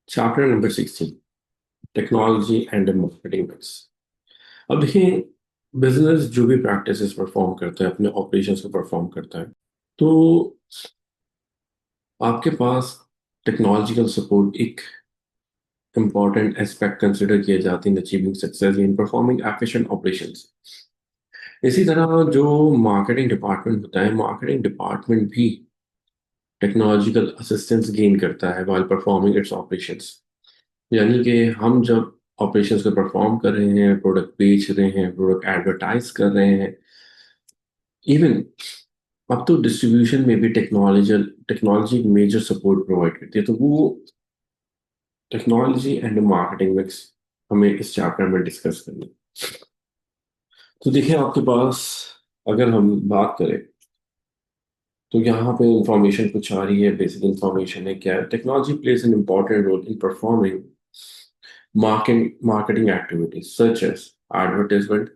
Chapter number 16 technology and marketing mix. अब देखिए, business जो भी प्रैक्टिसेस परफॉर्म करता है अपने ऑपरेशंस को परफॉर्म करता है, तो आपके पास टेक्नोलॉजिकल सपोर्ट एक इम्पॉर्टेंट एस्पेक्ट कंसिडर किए जाते हैं achieving success in performing efficient operations. इसी तरह जो मार्केटिंग डिपार्टमेंट होता है, मार्केटिंग डिपार्टमेंट भी टेक्नोलॉजिकल असिस्टेंस गेन करता है while परफॉर्मिंग इट्स ऑपरेशंस। यानी कि हम जब ऑपरेशंस को परफॉर्म कर रहे हैं, प्रोडक्ट बेच रहे हैं, प्रोडक्ट एडवर्टाइज कर रहे हैं, इवन अब तो डिस्ट्रीब्यूशन में भी टेक्नोलॉजी मेजर सपोर्ट प्रोवाइड करती है। तो वो टेक्नोलॉजी एंड मार्केटिंग मिक्स हमें इस चैप्टर में डिस्कस करनी है। तो देखिए, आपके पास अगर हम बात करें तो यहाँ पे इंफॉर्मेशन कुछ आ रही है। बेसिक इंफॉर्मेशन है क्या है, technology plays an important role in performing marketing activities such as advertisement।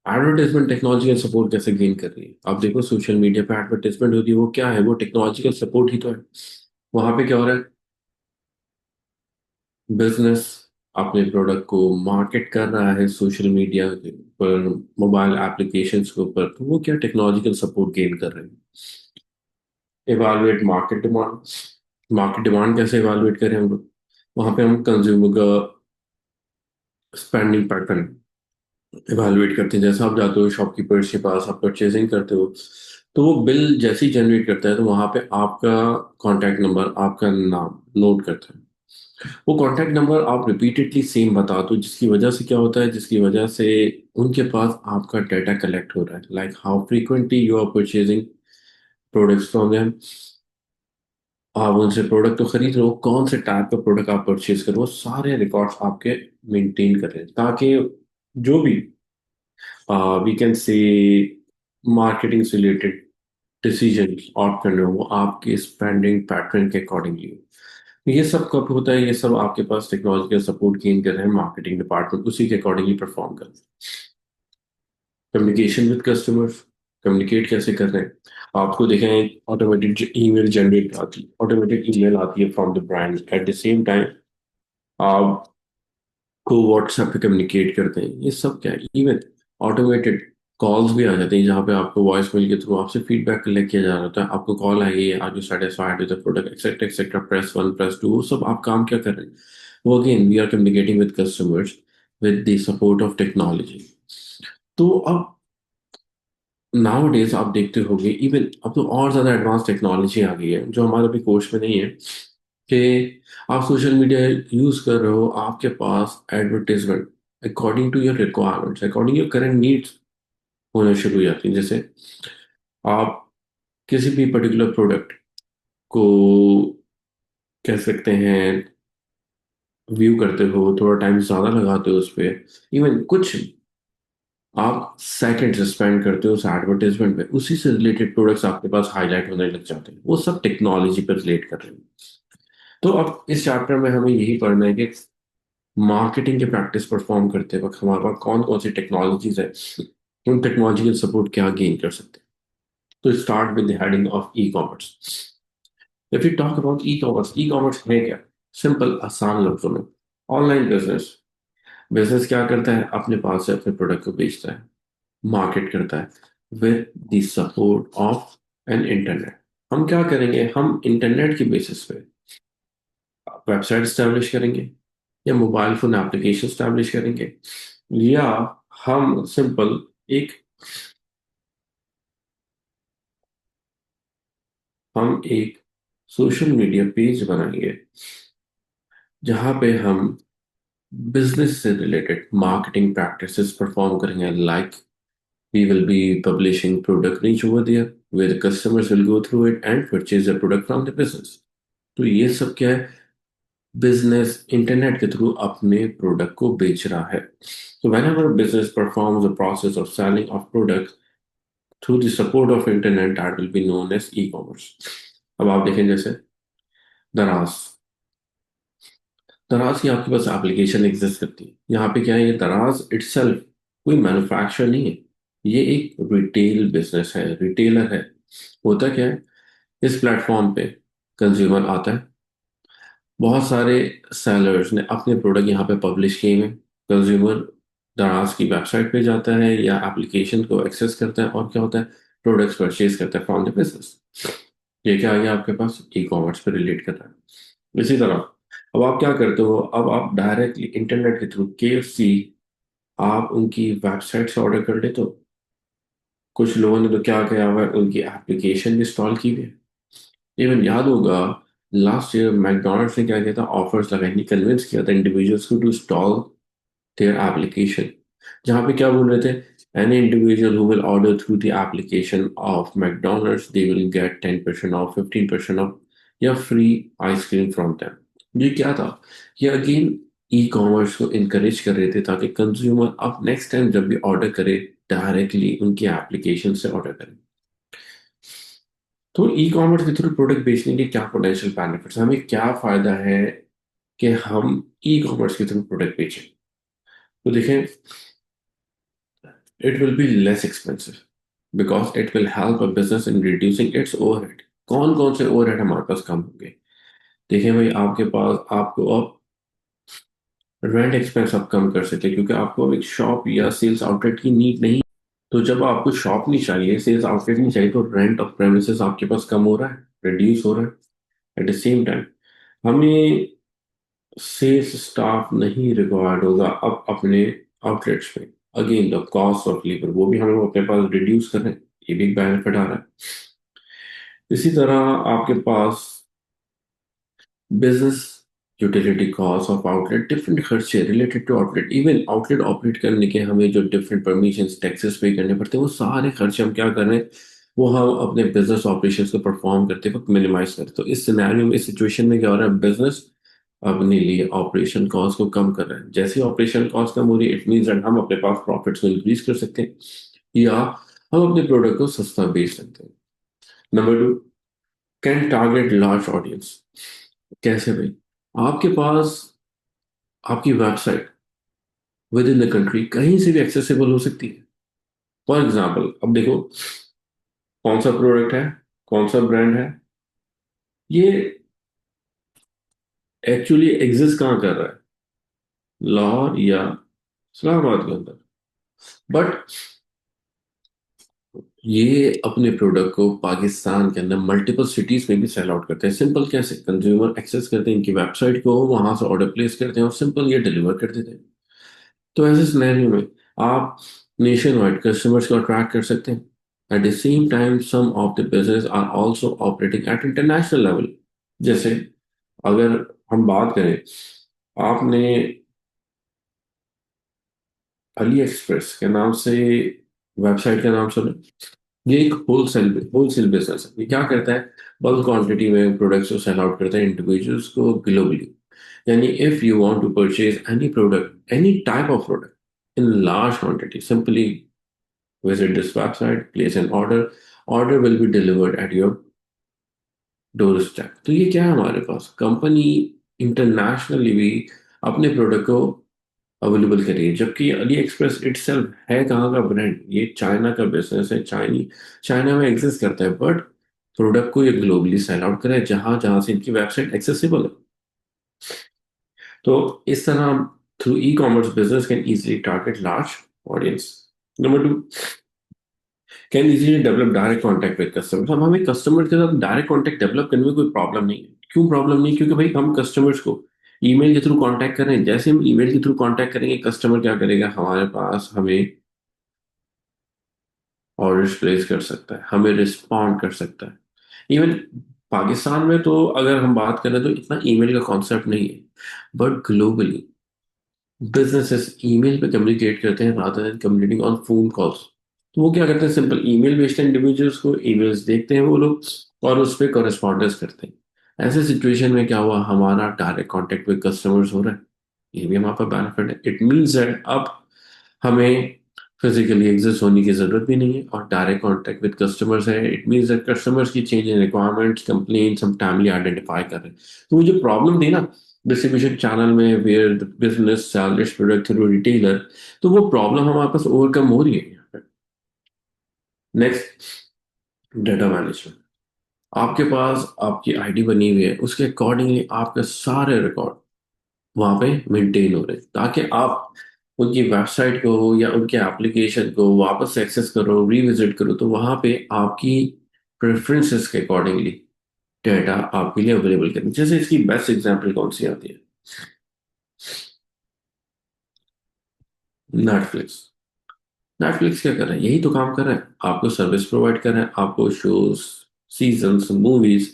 Advertisement technological support कैसे गेन कर रही है? आप देखो, सोशल मीडिया पे एडवर्टाइजमेंट होती है, वो क्या है? वो टेक्नोलॉजिकल सपोर्ट ही तो है। वहां पे क्या हो रहा है? बिजनेस अपने प्रोडक्ट को मार्केट कर रहा है सोशल मीडिया पर, मोबाइल एप्लीकेशंस के ऊपर, तो वो क्या टेक्नोलॉजिकल सपोर्ट गेन कर रहे हैं। Evaluate market demand. Market demand कैसे इवालुएट करें हम लोग? वहां पे हम कंज्यूमर का स्पेंडिंग पैटर्न इवेलुएट करते हैं। जैसे आप जाते हो शॉपकीपर्स के पास, आप परचेजिंग करते हो, तो वो बिल जैसे ही जनरेट करता है तो वहां पे आपका कॉन्टैक्ट नंबर, आपका नाम नोट करता है। वो कॉन्टैक्ट नंबर आप रिपीटेडली सेम बता दो, जिसकी वजह से क्या होता है, जिसकी वजह से उनके पास आपका डाटा कलेक्ट हो रहा है, like how frequently you are purchasing products from them. आप उनसे प्रोडक्ट तो खरीद रहे हो, कौन से टाइप का प्रोडक्ट आप परचेज कर रहे हो, सारे रिकॉर्ड्स आपके मेंटेन कर रहे हैं, ताकि जो भी वी कैन से मार्केटिंग से रिलेटेड डिसीजन आप कर रहे हो वो आपके स्पेंडिंग पैटर्न के अकॉर्डिंगली हो। ये सब कब होता है? ये सब आपके पास टेक्नोलॉजिकल सपोर्ट गेन कर रहे हैं मार्केटिंग डिपार्टमेंट, उसी के अकॉर्डिंगली परफॉर्म कर रहे हैं। कम्युनिकेशन विद कस्टमर्स, कम्युनिकेट कैसे कर रहे हैं? आपको देखें, ऑटोमेटेड ईमेल जनरेट आती है, ऑटोमेटेड ईमेल आती है from the brand, eight the same time आप को व्हाट्सएप पे कम्युनिकेट करते हैं। ये सब क्या है? इवन ऑटोमेटेड कॉल्स भी आ जाते हैं, जहाँ पे आपको वॉइस मेल के थ्रू आपसे फीडबैक कलेक्ट किया जा रहा होता है। आपको कॉल आई है, are you satisfied with the product, etcetera etcetera, press one press two, वो सब आप काम क्या कर रहे हैं? वो again we are communicating with customers with the support of technology. तो अब नाउ डेज आप देखते होंगे, इवन अब तो और ज्यादा एडवांस टेक्नोलॉजी आ गई है जो हमारे भी कोर्स में नहीं है, कि आप सोशल मीडिया यूज कर रहे हो, आपके पास advertisement according to your requirements, according your current needs होना शुरू हो जाती है। जैसे आप किसी भी पर्टिकुलर प्रोडक्ट को कह सकते हैं व्यू करते हो, थोड़ा टाइम ज्यादा लगाते हो उस पर, इवन कुछ आप सेकंड्स स्पेंड करते हो उस एडवर्टाइजमेंट पे, उसी से रिलेटेड प्रोडक्ट्स आपके पास हाईलाइट होने लग जाते हैं। वो सब टेक्नोलॉजी पर रिलेट कर रहे हैं। तो अब इस चैप्टर में हमें यही पढ़ना है कि मार्केटिंग की प्रैक्टिस परफॉर्म करते वक्त हमारे पास कौन कौन सी टेक्नोलॉजीज है, उन टेक्नोलॉजी के सपोर्ट क्या गेन कर सकते हैं। तो start with the heading of e commerce. If you talk about e commerce, e commerce है क्या? सिंपल, आसान लफ्जों में, ऑनलाइन बिजनेस। बिजनेस क्या करता है? अपने पास से अपने प्रोडक्ट को बेचता है, मार्केट करता है with the support of an internet. हम क्या करेंगे? हम इंटरनेट के बेसिस पे वेबसाइट स्टैब्लिश करेंगे, या मोबाइल फोन एप्लीकेशन स्टैब्लिश करेंगे, या हम सिंपल एक हम एक सोशल मीडिया पेज बनाएंगे, जहां पे हम बिजनेस से रिलेटेड मार्केटिंग प्रैक्टिसेस परफॉर्म करेंगे, like we will be publishing product reach over there where the customers will go through it and purchase the product from the business। तो ये सब क्या है? बिजनेस इंटरनेट के थ्रू अपने product को बेच रहा है। So whenever business performs the process of selling of products through the support of internet, that will be known as e-commerce। अब आप देखें, जैसे दराज, दराज की आपके पास एप्लीकेशन एग्जिस्ट करती है। यहाँ पे क्या है? ये दराज इटसेल्फ कोई मैन्युफैक्चरर नहीं है, ये एक रिटेल बिजनेस है, रिटेलर है। होता क्या है? इस प्लेटफॉर्म पे कंज्यूमर आता है, बहुत सारे सेलर्स ने अपने प्रोडक्ट यहाँ पे पब्लिश किए हुए। कंज्यूमर दराज की वेबसाइट पे जाता है या एप्लीकेशन को एक्सेस करता है और क्या होता है, प्रोडक्ट्स परचेज करता है फ्रॉम द बिजनेस। ये क्या आ गया आपके पास, ई कॉमर्स पे रिलेट कर रहा है। इसी तरह अब आप क्या करते हो, अब आप डायरेक्टली इंटरनेट के थ्रू KFC आप उनकी वेबसाइट से ऑर्डर कर लेते हो। कुछ लोगों ने तो क्या किया हुआ है, उनकी एप्लीकेशन भी इंस्टॉल की हुई है। इवन याद होगा लास्ट ईयर मैकडोनल्ड्स ने क्या किया था, ऑफर्स लगाने कन्विंस किया था इंडिविजुअल्स को टू इंस्टॉल देयर एप्लीकेशन, जहाँ पे क्या बोल रहे थे, any individual who will order through the application of McDonald's they will get 10% of, 15% of, या फ्री आइसक्रीम फ्रॉम देम। ये क्या था, ये अगेन ई कॉमर्स को इनकरेज कर रहे थे ताकि कंज्यूमर अब नेक्स्ट टाइम जब भी ऑर्डर करे डायरेक्टली उनकी एप्लीकेशन से ऑर्डर करें। तो ई कॉमर्स के थ्रू प्रोडक्ट बेचने के क्या पोटेंशियल बेनिफिट्स, हमें क्या फायदा है कि हम ई कॉमर्स के थ्रू प्रोडक्ट बेचें। तो देखें, it will be less expensive because it will help a business in reducing it's overhead. कौन कौन से ओवरहेड हमारे पास कम होंगे, देखें भाई, आपके पास आपको अब रेंट एक्सपेंस आप कम कर सकते हैं क्योंकि आपको अब एक शॉप या सेल्स आउटलेट की नीड नहीं। तो जब आपको शॉप नहीं चाहिए, सेल्स आउटलेट नहीं चाहिए, तो रेंट ऑफ प्रेमिसेस आपके पास कम हो रहा है, रिड्यूस हो रहा है। एट द सेम टाइम हमें सेल्स स्टाफ नहीं रिक्वायर्ड होगा अब अपने आउटलेट्स पे। Again the cost of labour वो भी हम लोग अपने पास रिड्यूस कर रहे हैं, ये भी बेनिफिट आ रहा है। इसी तरह आपके पास business utility cost of outlet, different खर्चे related to outlet, even outlet operate करने के हमें जो डिफरेंट परमिशंस टैक्सेस पे करने पड़ते हैं, वो सारे खर्चे हम क्या कर रहे हैं, वो हम अपने बिजनेस ऑपरेशंस को परफॉर्म करते वक्त मिनिमाइज करते हैं। तो इस सिनेरियो में, इस सिचुएशन में क्या हो रहा है, बिजनेस अपने लिए ऑपरेशन कॉस्ट को कम कर रहा है। जैसे ऑपरेशन कॉस्ट कम हो रही है, इट मीन दैट हम अपने पास प्रॉफिट्स को इंक्रीज कर सकते हैं या हम अपने प्रोडक्ट को सस्ता बेच सकते हैं। Number two, can target large audience. कैसे भाई, आपके पास आपकी website with in the country कहीं से भी एक्सेसिबल हो सकती है। फॉर एग्जाम्पल अब देखो, कौन सा प्रोडक्ट है, कौन सा ब्रांड है, ये एक्चुअली एग्जिस्ट कहाँ कर रहा है, लाहौर या इस्लामाबाद के अंदर, बट ये अपने प्रोडक्ट को पाकिस्तान के अंदर मल्टीपल सिटीज में भी सेल आउट करते हैं। सिंपल कैसे, कंज्यूमर एक्सेस करते हैं इनकी वेबसाइट को, वहां से ऑर्डर प्लेस करते हैं और सिंपल ये डिलीवर कर देते हैं। तो ऐसे सिनेरियो में आप नेशन वाइड कस्टमर्स को अट्रैक्ट कर सकते हैं। At the same time some of the business are also operating at international level. जैसे अगर हम बात करें, आपने अली एक्सप्रेस के नाम से वेबसाइट का नाम सुना, ये एक होलसेल होलसेल बिजनेस है। ये क्या करता है, बल्क क्वांटिटी में प्रोडक्ट्स को सेल आउट करता है इंडिविजुअल्स को ग्लोबली। यानी if you want to purchase any product, any type of product in large quantity, simply visit this website, place an order, order will be delivered at your doorstep। तो ये क्या है, हमारे पास company internationally भी अपने product को available करिए। जबकि अली एक्सप्रेस इटसेल्फ है कहाँ का ब्रांड, ये चाइना का बिजनेस है, चाइना में एग्जिस्ट करता है, बट प्रोडक्ट को ये ग्लोबली सेल आउट करे जहां जहां से इनकी वेबसाइट एक्सेसिबल है। तो इस तरह through e commerce business can easily target large audience. Number two, can easily develop direct contact with customers. अब हमें कस्टमर के साथ डायरेक्ट कॉन्टैक्ट डेवलप करने में कोई प्रॉब्लम नहीं है। क्यों प्रॉब्लम नहीं, क्योंकि भाई हम कस्टमर्स को ईमेल के थ्रू कांटेक्ट कर रहे हैं। जैसे हम ईमेल के थ्रू कांटेक्ट करेंगे, कस्टमर क्या करेगा, हमारे पास हमें ऑर्डर्स प्लेस कर सकता है, हमें रिस्पॉन्ड कर सकता है। इवन पाकिस्तान में तो अगर हम बात करें तो इतना ईमेल का कॉन्सेप्ट नहीं है, बट ग्लोबली बिजनेसेस ईमेल पे कम्युनिकेट करते हैं rather than communicating on phone calls. तो वो क्या करते हैं, सिंपल ईमेल भेजते हैं इंडिविजुअल्स को, ईमेल्स देखते हैं वो लोग और उस पर कॉरेस्पॉन्डेंस करते हैं। ऐसे सिचुएशन में क्या हुआ, हमारा डायरेक्ट कांटेक्ट विद कस्टमर्स हो रहा है। ये भी हमारे पास बेनिफिट है। इट मीन्स दैट अब हमें फिजिकली एग्जिस्ट होने की जरूरत भी नहीं है और डायरेक्ट कांटेक्ट विद कस्टमर्स है। इट मीन्स दैट कस्टमर्स की चेंज इन रिक्वायरमेंट्स, कंप्लेंट्स हम टाइमली आइडेंटिफाई कर रहे हैं। तो वो जो प्रॉब्लम थी ना डिस्ट्रीब्यूशन चैनल में, where the business sell its product through retailer, तो वो प्रॉब्लम हमारे पास ओवरकम हो रही है यहाँ पे। Next, data management. आपके पास आपकी आईडी बनी हुई है, उसके अकॉर्डिंगली आपके सारे रिकॉर्ड वहां पे मेंटेन हो रहे हैं, ताकि आप उनकी वेबसाइट को या उनके एप्लीकेशन को वापस एक्सेस करो, रिविजिट करो, तो वहां पे आपकी प्रेफरेंसेस के अकॉर्डिंगली डाटा आपके लिए अवेलेबल करें। जैसे इसकी बेस्ट एग्जांपल कौन सी आती है? नेटफ्लिक्स। नेटफ्लिक्स क्या कर रहा है? यही तो काम कर रहा है, आपको सर्विस प्रोवाइड कर रहा है, आपको shows, seasons, movies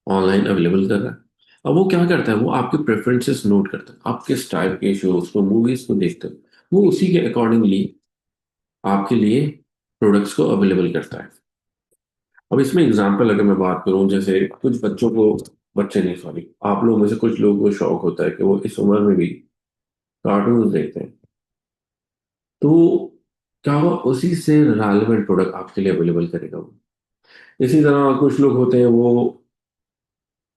online available कर रहा है। अब वो क्या करता है, वो आपके प्रेफरेंसेस नोट करता है, आप किस टाइप के शोज को, मूवीज को देखते हो, वो उसी के अकॉर्डिंगली आपके लिए प्रोडक्ट्स को अवेलेबल करता है। अब इसमें एग्जांपल अगर मैं बात करूं, जैसे कुछ बच्चों को, बच्चे नहीं सॉरी, आप लोगों में से कुछ लोगों को शौक होता है कि वो इस उम्र में भी कार्टून देखते हैं, तो क्या वो उसी से रेलेवेंट प्रोडक्ट आपके लिए अवेलेबल करेगा वो। इसी तरह कुछ लोग होते हैं, वो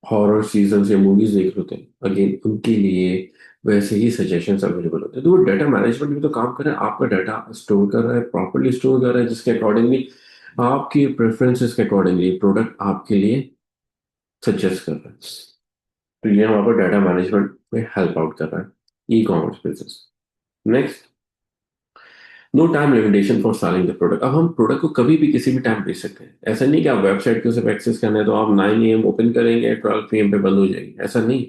हॉरर सीजन या मूवीज देख रहे होते हैं, अगेन उनके लिए वैसे ही सजेशंस अवेलेबल होते हैं। तो वो डाटा मैनेजमेंट भी तो काम कर रहा है, आपका डाटा स्टोर कर रहा है, प्रॉपरली स्टोर कर रहा है, जिसके अकॉर्डिंगली आपकी प्रेफरेंसेस के अकॉर्डिंगली प्रोडक्ट आपके लिए सजेस्ट कर रहा है। तो ये वहाँ पर डाटा मैनेजमेंट में हेल्प आउट कर रहा है e commerce business. Next, no time limitation for selling the product. अब हम प्रोडक्ट को कभी भी किसी भी टाइम बेच सकते हैं। ऐसा नहीं कि आप वेबसाइट को सिर्फ एक्सेस करना है तो आप 9 AM ओपन करेंगे, 12 PM पे बंद हो जाएगी, ऐसा नहीं।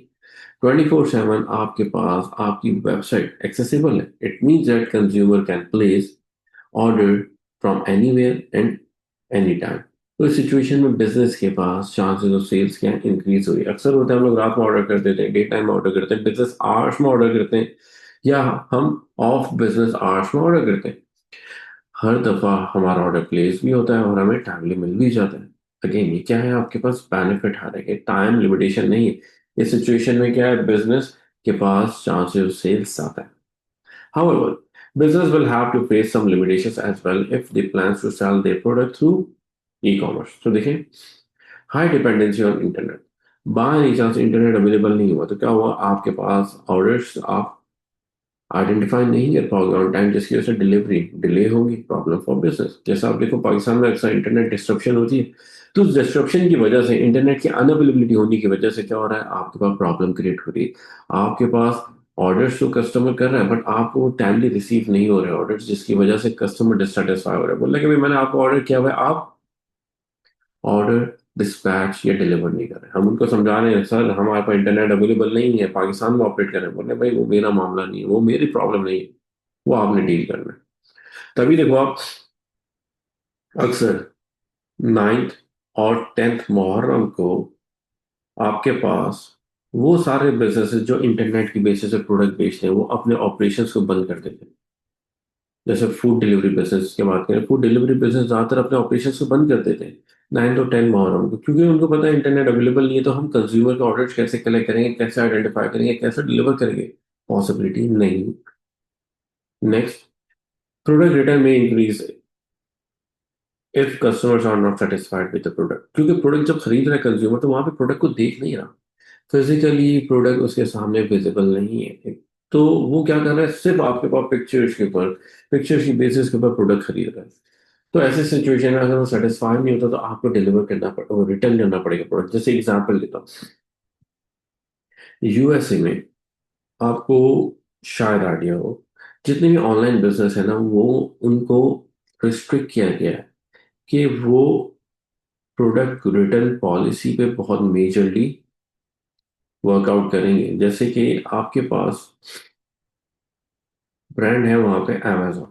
24/7 आपके पास आपकी वेबसाइट एक्सेसिबल है। It means that consumer can place order from anywhere and any time. तो इस सिचुएशन में बिजनेस के पास चांसेस ऑफ सेल्स क्या इंक्रीज हुई। अक्सर होता है हम लोग रात में ऑर्डर कर देते हैं, डे टाइम में ऑर्डर करते हैं, बिजनेस आवर्स में ऑर्डर करते हैं, या हम ऑफ बिजनेस आवर्स में ऑर्डर करते हैं। हर दफा हमारा ऑर्डर प्लेस भी होता है और हमें टाइमली मिल भी जाता है। अगेन ये क्या है, आपके पास बेनिफिट आ रहा है, टाइम लिमिटेशन नहीं है। इस सिचुएशन में क्या है, बिजनेस के पास चांसेस ऑफ सेल्स आता है। However, business will have to face some limitations as well if they plans to sell their product through e-commerce. तो देखिए, high dependency on internet. By any chance internet available नहीं हुआ तो क्या हुआ, आपके पास ऑर्डर्स आप आइडेंटिफाई नहीं कर पाओगे ऑन टाइम, जिसकी वजह से डिलीवरी डिले होगी, प्रॉब्लम फॉर बिजनेस। जैसा आप देखो पाकिस्तान में अक्सर इंटरनेट डिस्ट्रप्शन होती है, तो उस डिस्ट्रप्शन की वजह से, इंटरनेट की अनअवेलेबिलिटी होने की वजह से क्या हो रहा है, आपके पास प्रॉब्लम क्रिएट हो रही है। आपके पास ऑर्डर्स तो कस्टमर कर रहा है, बट आपको टाइमली रिसीव नहीं हो रहे ऑर्डर्स, जिसकी वजह से कस्टमर डिससेटिस्फाई हो रहा है, बोल रहा है कि भाई मैंने आपको ऑर्डर किया हुआ है, आप ऑर्डर डिस्पैच या डिलीवर नहीं कर रहे। हम उनको समझा रहे हैं, सर हमारे पास इंटरनेट अवेलेबल नहीं है, पाकिस्तान में ऑपरेट कर रहे हैं, बोल रहे हैं भाई वो मेरा मामला नहीं है, वो मेरी प्रॉब्लम नहीं है, वो आपने डील करना है। तभी देखो आप अक्सर 9th और 10th मुहर्रम को आपके पास वो सारे बिजनेसेस जो इंटरनेट की बेसिस पे प्रोडक्ट बेचते हैं, वो अपने ऑपरेशंस को बंद कर देते हैं। जैसे फूड डिलीवरी बिजनेस की बात करें, फूड डिलीवरी बिजनेस ज्यादातर अपने ऑपरेशंस को बंद कर देते हैं 9 और 10 मुहर्रम को, क्योंकि उनको पता है इंटरनेट अवेलेबल नहीं है, तो हम कंज्यूमर के ऑर्डर कैसे कलेक्ट करेंगे, कैसे आइडेंटिफाई करेंगे, कैसे डिलीवर करेंगे, पॉसिबिलिटी नहीं। नेक्स्ट, प्रोडक्ट रिटर्न में increase if customers are not satisfied with the product. क्योंकि प्रोडक्ट जब खरीद रहा है कंज्यूमर, तो वहां पे प्रोडक्ट को देख नहीं रहा, फिजिकली प्रोडक्ट उसके सामने विजिबल नहीं है, तो वो क्या कर रहा है, सिर्फ आपके पास पिक्चर्स के ऊपर, पिक्चर्स की बेसिस के ऊपर प्रोडक्ट खरीद रहा है। तो ऐसे सिचुएशन में अगर वो सेटिस्फाई नहीं होता, तो आपको डिलीवर करना पड़ेगा, वो रिटर्न करना पड़ेगा प्रोडक्ट। जैसे एग्जांपल देता हूँ, यूएसए में आपको शायद आइडिया हो, जितने भी ऑनलाइन बिजनेस है ना, वो उनको रिस्ट्रिक्ट किया गया है कि वो प्रोडक्ट रिटर्न पॉलिसी पे बहुत मेजरली वर्कआउट करेंगे। जैसे कि आपके पास ब्रांड है वहां पे amazon।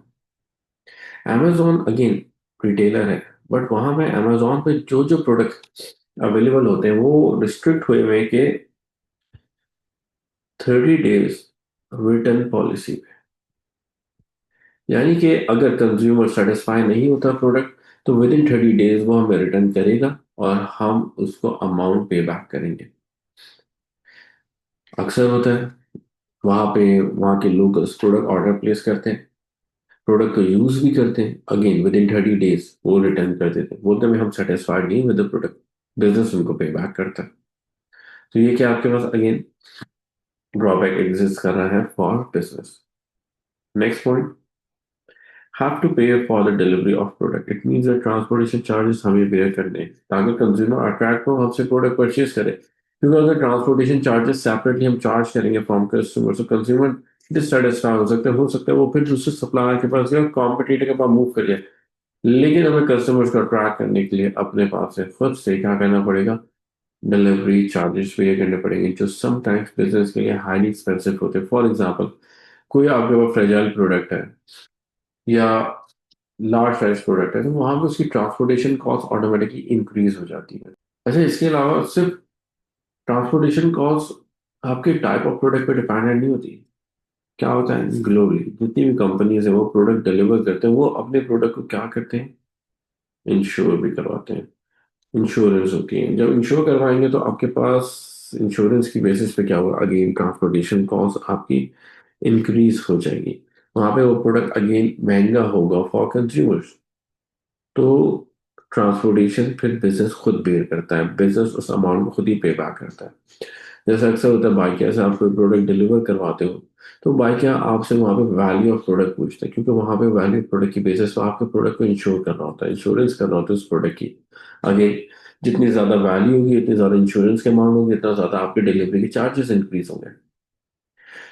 amazon अगेन रिटेलर है, बट वहां पे amazon पे जो जो प्रोडक्ट अवेलेबल होते हैं, वो रिस्ट्रिक्ट हुए हुए कि 30 days रिटर्न पॉलिसी पे। यानी कि अगर कंज्यूमर सेटिस्फाई नहीं होता प्रोडक्ट, तो विद इन 30 days वो हमें रिटर्न करेगा और हम उसको अमाउंट पे बैक करेंगे। अक्सर होता है वहां पे, वहां के लोग प्रोडक्ट ऑर्डर प्लेस करते हैं, प्रोडक्ट को यूज भी करते हैं, अगेन विद इन 30 days वो रिटर्न कर देते हैं, बोलते हैं हम सेटिस्फाइड नहीं विद द प्रोडक्ट, बिजनेस उनको पे बैक करता है। तो ये क्या आपके पास अगेन ड्रॉबैक एग्जिस्ट कर रहा है for business. Next point, have to pay for the delivery of product, it means the transportation charges हमें बेयर करने हैं ताकि कंज्यूमर अट्रैक्ट हो हमसे प्रोडक्ट परचेज करे, क्योंकि अगर ट्रांसपोर्टेशन चार्जेस सेपरेटली हम चार्ज करेंगे फ्रॉम कस्टमर तो कंज्यूमर डिससेटिस्फाई हो सकता है वो फिर दूसरे सप्लायर के पास गया कॉम्पिटिटर के पास मूव कर गया। लेकिन हमें कस्टमर्स को अट्रैक्ट करने के लिए अपने पास से खुद से क्या करना पड़ेगा, डिलीवरी चार्जेस पे करने पड़ेंगे जो समटाइम्स बिजनेस के लिए हाईली एक्सपेंसिव होते हैं। फॉर एग्जांपल, कोई आपके पास फ्रेजाइल प्रोडक्ट है या लार्ज साइज प्रोडक्ट है तो वहां पे उसकी ट्रांसपोर्टेशन कॉस्ट ऑटोमेटिकली इंक्रीज हो जाती है। अच्छा, इसके अलावा सिर्फ ट्रांसपोर्टेशन कॉस्ट आपके टाइप ऑफ प्रोडक्ट पे डिपेंडेंट नहीं होती। क्या होता है, ग्लोबली जितनी भी कंपनीज है वो प्रोडक्ट डिलीवर करते हैं वो अपने प्रोडक्ट को क्या करते हैं, इंश्योर भी करवाते हैं। इंश्योरेंस होती है, जब इंश्योर करवाएंगे तो आपके पास इंश्योरेंस की बेसिस पे क्या होगा, अगेन ट्रांसपोर्टेशन कॉस्ट आपकी इंक्रीज हो जाएगी। वहां पे वो प्रोडक्ट अगेन महंगा होगा फॉर कंज्यूमर्स। तो ट्रांसपोर्टेशन फिर बिजनेस खुद बेयर करता है, बिजनेस उस अमाउंट को खुद ही पे बैक करता है। जैसा अक्सर होता है बाइकिया से आप कोई प्रोडक्ट डिलीवर करवाते हो तो बाइकिया आपसे वहाँ पे वैल्यू ऑफ प्रोडक्ट पूछता है, क्योंकि वहाँ पे वैल्यू ऑफ प्रोडक्ट की बेसिस पे आपके प्रोडक्ट को इंश्योर करना होता है, इंश्योरेंस करना होता है उस प्रोडक्ट की। आगे जितनी ज्यादा वैल्यू होगी इतनी ज्यादा इंश्योरेंस के अमाउंट होगी, इतना ज्यादा आपके डिलीवरी के चार्जेस इंक्रीज होंगे।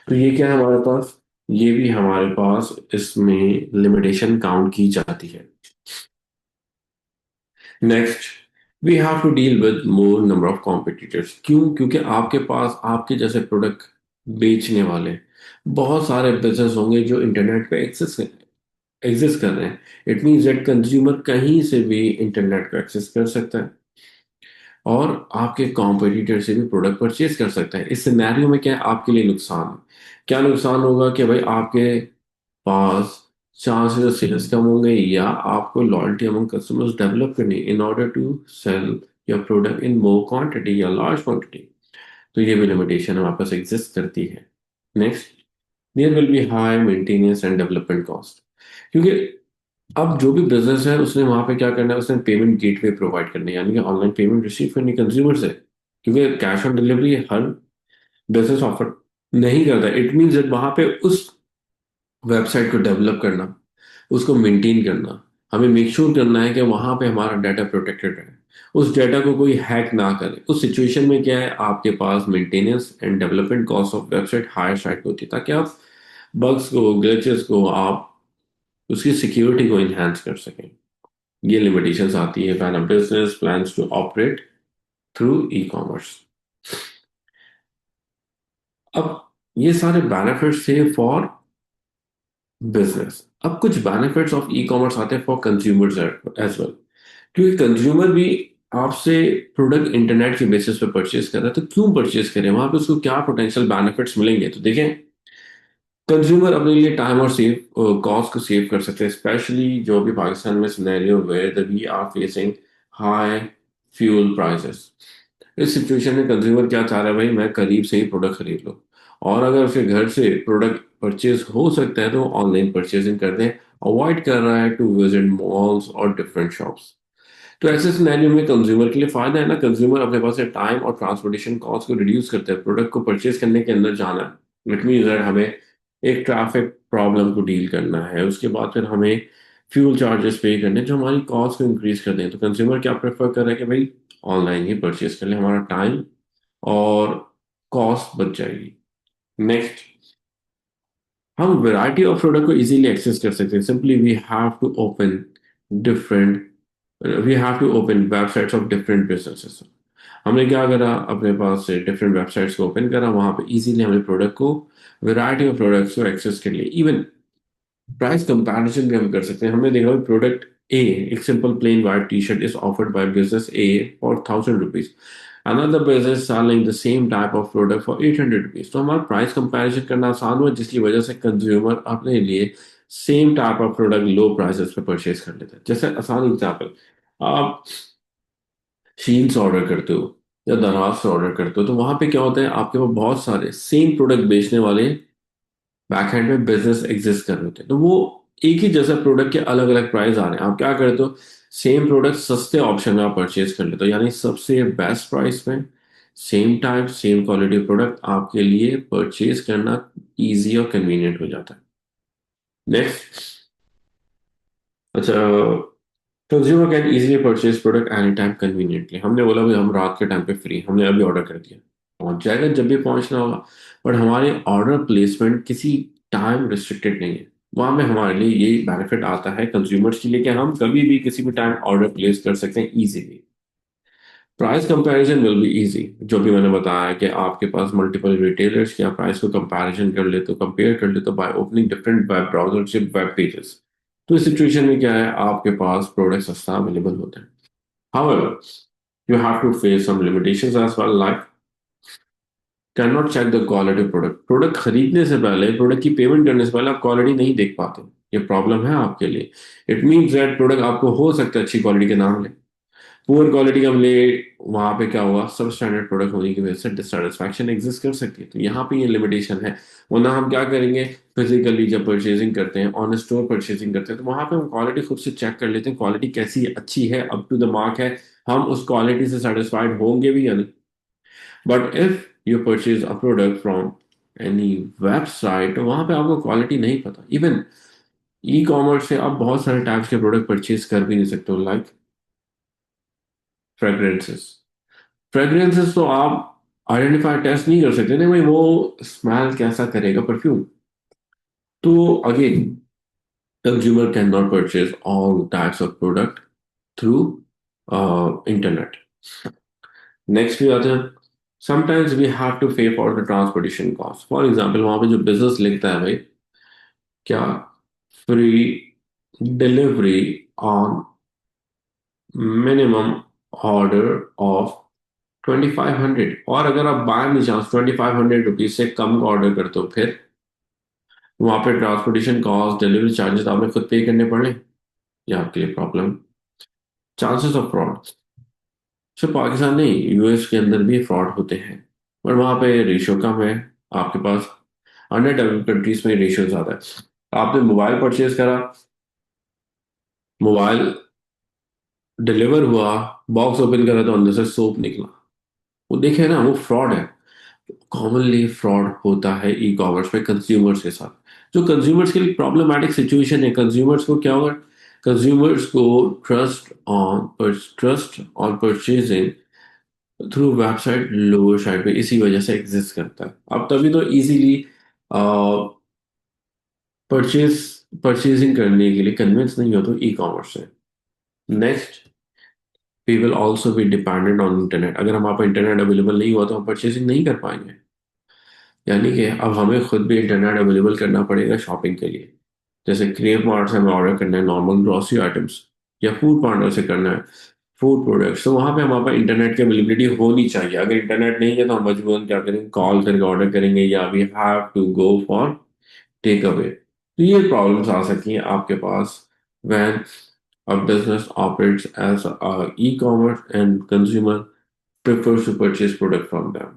तो ये क्या है हमारे पास, ये भी हमारे पास इसमें लिमिटेशन काउंट की जाती है। Next, we have to deal with more number of competitors. क्यों, क्योंकि आपके पास आपके जैसे प्रोडक्ट बेचने वाले बहुत सारे बिजनेस होंगे जो इंटरनेट पे एग्जिस्ट कर रहे हैं। इट मीन्स दैट कंज्यूमर कहीं से भी इंटरनेट को एक्सेस कर सकता है और आपके कॉम्पिटिटर से भी प्रोडक्ट परचेज कर सकता है। इस सिनेरियो में क्या है आपके लिए नुकसान है, क्या नुकसान होगा कि भाई आपके पास चांसेस ऑफ सेल्स कम होंगे या आपको लॉयल्टी अमंग कस्टमर्स डेवलप करनी in order to sell your product in more quantity या लार्ज क्वांटिटी। तो ये भी लिमिटेशन हमारे पास एग्जिस्ट करती है। Next, there will be high maintenance and development cost, क्योंकि अब जो भी बिजनेस है उसने वहां पे क्या करना है, उसने पेमेंट गेटवे प्रोवाइड करनी है, यानी कि ऑनलाइन पेमेंट रिसीव करनी कंज्यूमर से, क्योंकि cash on delivery her business offer नहीं करता। इट मीन्स दैट वहां पे उस वेबसाइट को डेवलप करना, उसको मेंटेन करना, हमें मेक श्योर करना है कि वहां पे हमारा डाटा प्रोटेक्टेड है, उस डाटा को कोई हैक ना करे। उस सिचुएशन में क्या है आपके पास maintenance and development cost of website higher side होती है, ताकि आप बग्स को ग्लिचेस को आप उसकी सिक्योरिटी को इन्हांस कर सकें। ये लिमिटेशंस आती है when a business plans to operate through e commerce. अब ये सारे बेनिफिट्स थे फॉर बिजनेस। अब कुछ बेनिफिट्स ऑफ ई कॉमर्स आते हैं फॉर कंज्यूमर्स एज वेल, क्योंकि कंज्यूमर भी आपसे प्रोडक्ट इंटरनेट के बेसिस पे परचेज कर रहा है तो क्यों परचेज करें, वहां पे उसको क्या पोटेंशियल बेनिफिट्स मिलेंगे। तो देखें, कंज्यूमर अपने लिए टाइम और सेव कॉस्ट को सेव कर सकते हैं, स्पेशली जो भी पाकिस्तान में scenario where the we are facing high fuel prices. इस सिचुएशन में कंज्यूमर क्या चाह रहा है, भाई मैं करीब से ही प्रोडक्ट खरीद लो, और अगर उसके घर से प्रोडक्ट परचेज हो सकता है तो ऑनलाइन परचेजिंग कर दें, अवॉइड कर रहा है टू विजिट मॉल्स और डिफरेंट शॉप्स। तो ऐसे सिनेरियो में कंज्यूमर के लिए फायदा है ना, कंज्यूमर अपने पास से टाइम और ट्रांसपोर्टेशन कॉस्ट को रिड्यूस करते हैं, प्रोडक्ट को परचेज करने के अंदर जाना है, इट मीन दैट हमें एक ट्रैफिक प्रॉब्लम को डील करना है, उसके बाद फिर हमें फ्यूल चार्जेस पे करने हैं, जो हमारी कॉस्ट को इंक्रीज कर दें। तो कंज्यूमर क्या प्रेफर कर रहा है कि भाई ऑनलाइन ही परचेज कर ले, हमारा टाइम और कॉस्ट बच जाएगी। नेक्स्ट, हम वैरायटी ऑफ प्रोडक्ट को इजीली एक्सेस कर सकते हैं, simply different we have to open websites of different businesses. हमने क्या करा, अपने पास से डिफरेंट वेबसाइट्स को ओपन करा, वहां पे इजीली हमने प्रोडक्ट को वैरायटी ऑफ प्रोडक्ट्स को एक्सेस कर लिया। इवन प्राइस कंपैरिजन भी हम कर सकते हैं। हमने देखा प्रोडक्ट ए, एक simple plain white T shirt is offered by business A for 1000 rupees, another business selling the same type of product for 800 rupees. तो हमारा प्राइस कंपैरिजन करना आसान हुआ, जिसकी वजह से कंज्यूमर अपने लिए same type of product low prices पे परचेज कर लेते हैं। जैसे आसान एग्जाम्पल, आप शीन से ऑर्डर करते हो या दराज से ऑर्डर करते हो तो वहां पे क्या होता है, आपके पास बहुत सारे सेम प्रोडक्ट बेचने वाले बैक एंड में बिजनेस एग्जिस्ट कर रहे होते हैं, तो वो एक ही जैसा प्रोडक्ट के अलग अलग प्राइस आ रहे हैं, आप क्या करते हो, सेम प्रोडक्ट सस्ते ऑप्शन में आप परचेज कर लेते हो, यानी सबसे बेस्ट प्राइस में same type same quality product आपके लिए परचेज करना इजी और कन्वीनियंट हो जाता है। नेक्स्ट, अच्छा, consumer can easily purchase product any time conveniently. हमने बोला भाई हम रात के टाइम पे फ्री, हमने अभी ऑर्डर कर दिया, पहुंच जाएगा जब भी पहुंचना होगा। बट हमारे ऑर्डर प्लेसमेंट किसी टाइम रिस्ट्रिक्टेड नहीं है। वहां में हमारे लिए ये बेनिफिट आता है कंज्यूमर्स के लिए कि हम कभी भी किसी भी टाइम ऑर्डर प्लेस कर सकते हैं easily. Price comparison will be easy. जो भी मैंने बताया कि आपके पास मल्टीपल रिटेलर्स के आप प्राइस को कंपैरिजन कर ले तो कंपेयर कर ले तो by opening different web browser web pages. तो इस सिचुएशन में क्या है, आपके पास प्रोडक्ट सस्ता अवेलेबल होता है। However, you have to face some limitations as well, like cannot check the quality product। Product खरीदने से पहले, प्रोडक्ट की पेमेंट करने से पहले आप क्वालिटी नहीं देख पाते। ये प्रॉब्लम है आपके लिए। इट मीन्स दैट प्रोडक्ट आपको हो सकता है अच्छी क्वालिटी के नाम ले, पुअर क्वालिटी का मिले। वहां पे क्या हुआ, सब स्टैंडर्ड प्रोडक्ट होने की वजह से डिससेटिस्फैक्शन एग्जिस्ट कर सकती है। तो यहाँ पे ये लिमिटेशन है। वरना हम क्या करेंगे, फिजिकली जब परचेजिंग करते हैं, ऑन स्टोर परचेजिंग करते हैं, तो वहां पे हम क्वालिटी खुद से चेक कर लेते हैं, क्वालिटी कैसी है, अच्छी है, अप टू द मार्क है, हम उस क्वालिटी से सेटिस्फाइड होंगे भी या नहीं। But if you purchase a product from any website, तो वहां पे आपको क्वालिटी नहीं पता। इवन ई कॉमर्स से आप बहुत सारे टाइप्स के प्रोडक्ट परचेज कर भी नहीं सकते हो, लाइक फ्रेग्रेंसेस। फ्रेग्रेंसेस तो आप आइडेंटिफाई टेस्ट नहीं कर सकते ना भाई, वो स्मेल कैसा करेगा परफ्यूम। तो again, consumer can not purchase all types of product through internet. Next भी आते हैं, sometimes we have to pay for the transportation cost. For example, वहां पे जो बिजनेस लिखता है भाई, क्या, free delivery on minimum order of 2500। और अगर आप बाय में चांस 2500 रुपीज से कम का ऑर्डर करते हो, फिर वहां पे ट्रांसपोर्टेशन कॉस्ट, डिलीवरी चार्जेस आपने खुद पे करने पड़े, ये आपके लिए प्रॉब्लम। चांसेस ऑफ फ्रॉड, सिर्फ पाकिस्तान नहीं, यूएस के अंदर भी फ्रॉड होते हैं, पर वहां पे रेशियो कम है। आपके पास अंडर डेवलप्ड कंट्रीज में रेशियो ज्यादा है। आपने मोबाइल परचेज करा, मोबाइल डिलीवर हुआ, बॉक्स ओपन करा तो अंदर से सोप निकला, वो देखे ना, वो फ्रॉड है। कॉमनली फ्रॉड होता है ई कॉमर्स पे कंज्यूमर्स के साथ, जो कंज्यूमर्स के लिए प्रॉब्लमैटिक सिचुएशन है। कंज्यूमर्स को क्या होगा, कंज्यूमर्स को trust on purchasing through website lower side पे इसी वजह से एग्जिस्ट करता है। अब तभी तो इजीली परचेज परचेजिंग करने के लिए कन्विंस नहीं हो तो ई कॉमर्स से। Next, we will also be dependent on internet. अगर हमारे पास इंटरनेट अवेलेबल नहीं हुआ तो हम परचेजिंग नहीं कर पाएंगे। यानी कि अब हमें खुद भी इंटरनेट अवेलेबल करना पड़ेगा शॉपिंग के लिए। जैसे क्रेव मार्ट से हमें ऑर्डर करना है नॉर्मल ग्रोसरी आइटम्स, या फूड पार्लर से करना है फूड प्रोडक्ट्स, तो वहां पे हमारे पास इंटरनेट की अवेलेबिलिटी होनी चाहिए। अगर इंटरनेट नहीं है तो हम मजबूरन क्या करेंगे, कॉल करके ऑर्डर करेंगे, या we have to go for take away. तो ये प्रॉब्लम्स आ सकती हैं आपके पास when a business operates as e commerce and consumer prefers to purchase product from them।